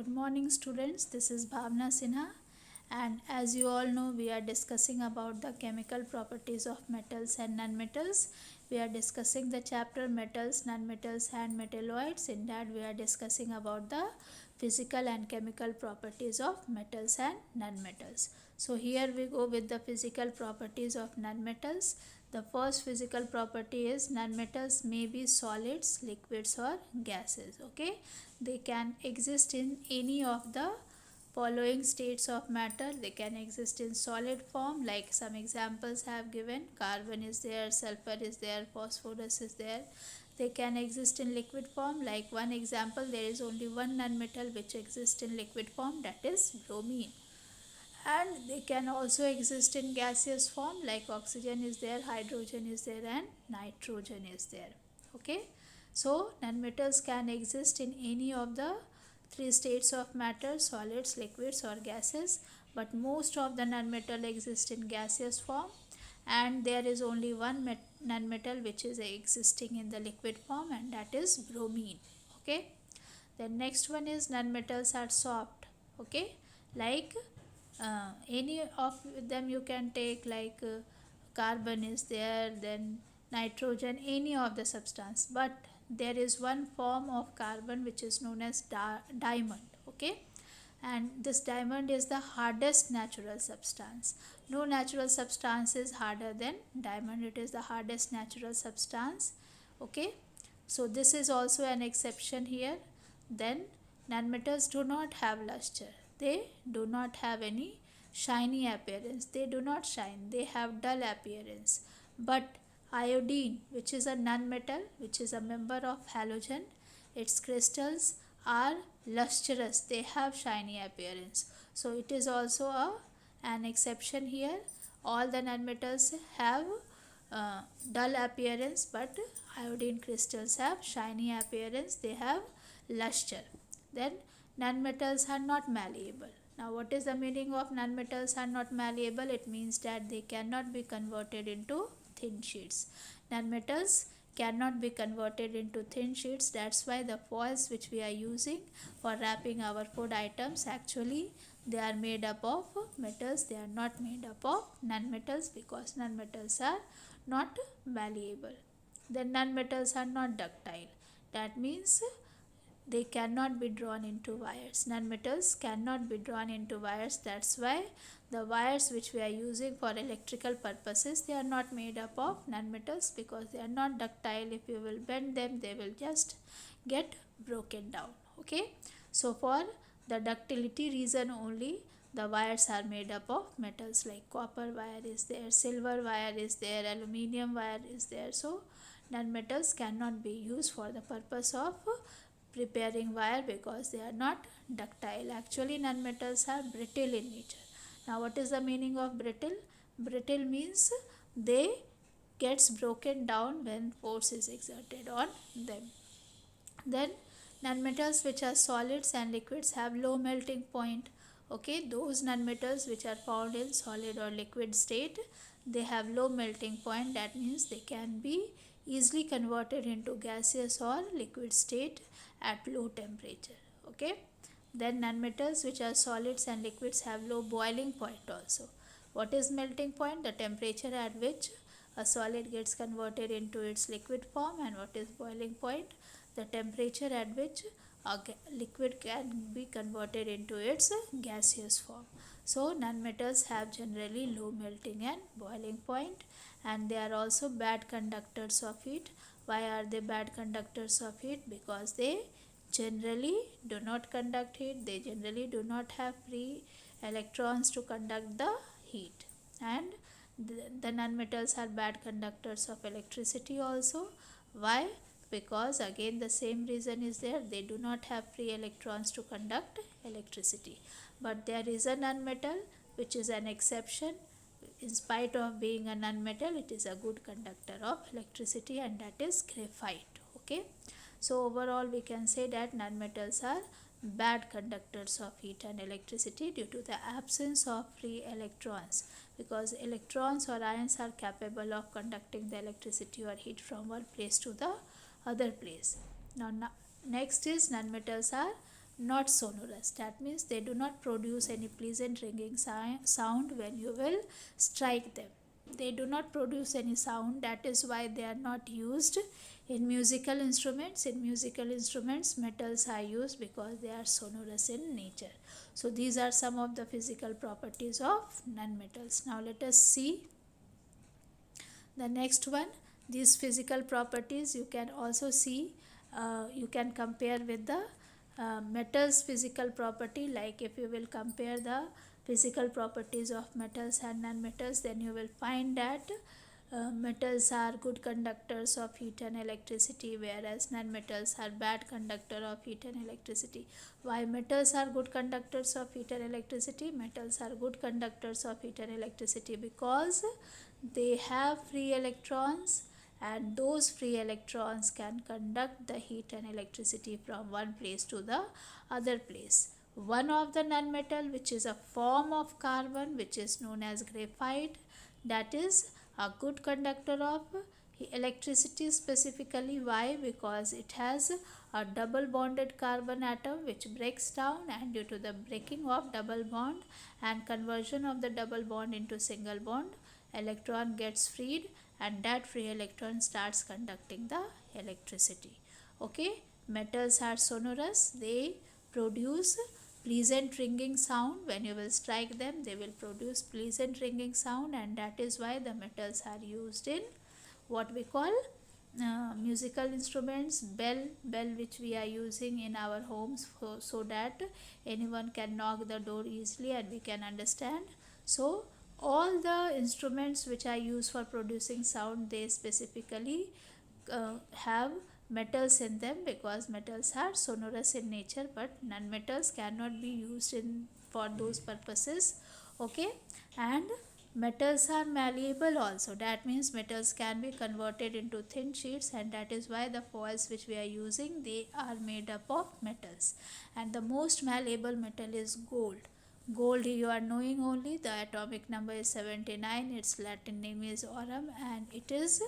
Good morning students, this is Bhavna Sinha, and as you all know we are discussing about the chemical properties of metals and nonmetals. We are discussing the chapter metals, nonmetals and metalloids. In that we are discussing about the physical and chemical properties of metals and nonmetals. So here we go with the physical properties of nonmetals. The first physical property is nonmetals may be solids, liquids or gases. Okay, they can exist in any of the following states of matter. They can exist in solid form, like some examples have given. Carbon is there, sulfur is there, phosphorus is there. They can exist in liquid form, like one example, there is only one nonmetal which exists in liquid form, that is bromine. And they can also exist in gaseous form, like oxygen is there, hydrogen is there and nitrogen is there. Okay, so nonmetals can exist in any of the three states of matter: solids, liquids or gases. But most of the nonmetal exist in gaseous form, and there is only one nonmetal which is existing in the liquid form, and that is bromine. Okay, the next one is nonmetals are soft. Okay, like any of them you can take, like carbon is there, then nitrogen, any of the substance. But there is one form of carbon which is known as diamond. Okay, and this diamond is the hardest natural substance. No natural substance is harder than diamond. It is the hardest natural substance. Okay, so this is also an exception here. Then nonmetals do not have luster. They do not have any shiny appearance. They do not shine. They have dull appearance. But iodine, which is a nonmetal, which is a member of halogen, its crystals are lustrous. They have shiny appearance. So it is also an exception here. All the nonmetals have dull appearance, but iodine crystals have shiny appearance. They have luster. Then nonmetals are not malleable. Now what is the meaning of nonmetals are not malleable? It means that they cannot be converted into thin sheets. Nonmetals cannot be converted into thin sheets. That's why the foils which we are using for wrapping our food items, actually they are made up of metals. They are not made up of nonmetals, because nonmetals are not malleable. Then nonmetals are not ductile. That means they cannot be drawn into wires. Nonmetals cannot be drawn into wires. That's why the wires which we are using for electrical purposes, they are not made up of nonmetals, because they are not ductile. If you will bend them, they will just get broken down. Okay, so for the ductility reason only, the wires are made up of metals, like copper wire is there, silver wire is there, aluminium wire is there. So nonmetals cannot be used for the purpose of preparing wire, because they are not ductile. Actually nonmetals are brittle in nature. Now what is the meaning of brittle? Brittle means they gets broken down when force is exerted on them. Then nonmetals which are solids and liquids have low melting point. Okay, those nonmetals which are found in solid or liquid state, they have low melting point. That means they can be easily converted into gaseous or liquid state at low temperature. Okay, then nonmetals which are solids and liquids have low boiling point also. What is melting point? The temperature at which a solid gets converted into its liquid form. And what is boiling point? The temperature at which a liquid can be converted into its gaseous form. So nonmetals have generally low melting and boiling point, and they are also bad conductors of heat. Why are they bad conductors of heat? Because they generally do not conduct heat. They generally do not have free electrons to conduct the heat. And the nonmetals are bad conductors of electricity also. Why? Because again the same reason is there. They do not have free electrons to conduct electricity. But there is a nonmetal which is an exception. In spite of being a nonmetal, it is a good conductor of electricity, and that is graphite. Okay, so overall we can say that nonmetals are bad conductors of heat and electricity due to the absence of free electrons, because electrons or ions are capable of conducting the electricity or heat from one place to the other place. Now next is nonmetals are not sonorous. That means they do not produce any pleasant ringing sound when you will strike them. They do not produce any sound. That is why they are not used in musical instruments. In musical instruments, metals are used because they are sonorous in nature. So these are some of the physical properties of nonmetals. Now let us see the next one. These physical properties you can also see, you can compare with the metals physical property. Like if you will compare the physical properties of metals and non-metals, then you will find that metals are good conductors of heat and electricity, whereas non-metals are bad conductor of heat and electricity. Why metals are good conductors of heat and electricity? Metals are good conductors of heat and electricity because they have free electrons, and those free electrons can conduct the heat and electricity from one place to the other place. One of the nonmetal, which is a form of carbon, which is known as graphite, that is a good conductor of electricity specifically. Why? Because it has a double bonded carbon atom which breaks down, and due to the breaking of double bond and conversion of the double bond into single bond, electron gets freed, and that free electron starts conducting the electricity. Okay, metals are sonorous. They produce pleasant ringing sound. When you will strike them, they will produce pleasant ringing sound, and that is why the metals are used in what we call musical instruments. Bell which we are using in our homes so that anyone can knock the door easily and we can understand. So all the instruments which are used for producing sound, they specifically have metals in them because metals are sonorous in nature, but non-metals cannot be used in for those purposes. Okay, and metals are malleable also. That means metals can be converted into thin sheets, and that is why the foils which we are using, they are made up of metals. And the most malleable metal is gold. Gold you are knowing only, the atomic number is 79, its Latin name is aurum, and it is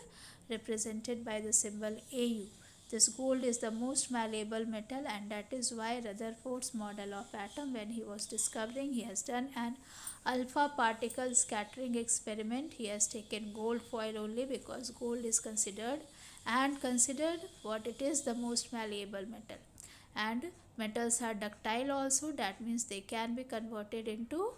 represented by the symbol Au. This gold is the most malleable metal, and that is why Rutherford's model of atom, when he was discovering, he has done an alpha particle scattering experiment. He has taken gold foil only because gold is considered what it is, the most malleable metal. And metals are ductile also. That means they can be converted into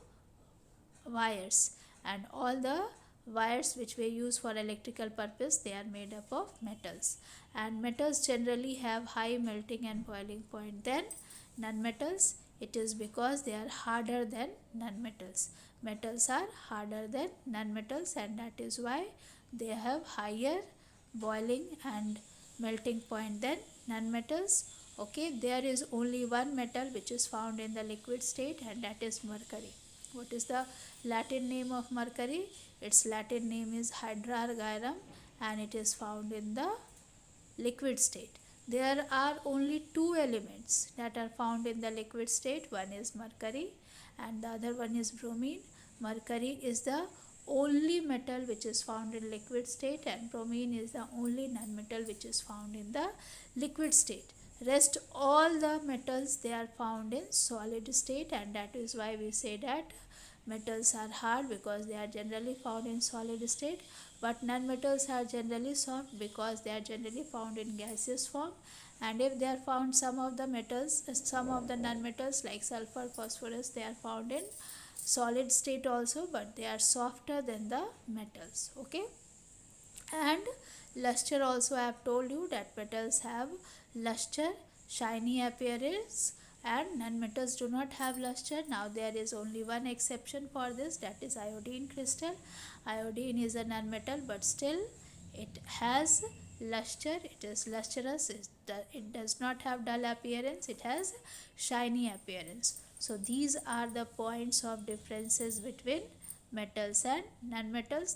wires, and all the wires which we use for electrical purpose, they are made up of metals. And metals generally have high melting and boiling point than non-metals. It is because they are harder than non-metals. Metals are harder than non-metals, and that is why they have higher boiling and melting point than non-metals. Okay, there is only one metal which is found in the liquid state, and that is mercury. What is the Latin name of mercury? Its Latin name is hydrargyrum, and it is found in the liquid state. There are only two elements that are found in the liquid state. One is mercury and the other one is bromine. Mercury is the only metal which is found in liquid state, and bromine is the only nonmetal which is found in the liquid state. Rest all the metals, they are found in solid state, and that is why we say that metals are hard, because they are generally found in solid state, but non-metals are generally soft because they are generally found in gaseous form. And if they are found, some of the non-metals like sulfur, phosphorus, they are found in solid state also, but they are softer than the metals. Okay, and luster also, I have told you that metals have luster, shiny appearance, and non-metals do not have luster. Now there is only one exception for this, that is iodine crystal. Iodine is a non-metal, but still it has luster, it is lustrous, it does not have dull appearance, it has shiny appearance. So these are the points of differences between metals and non-metals.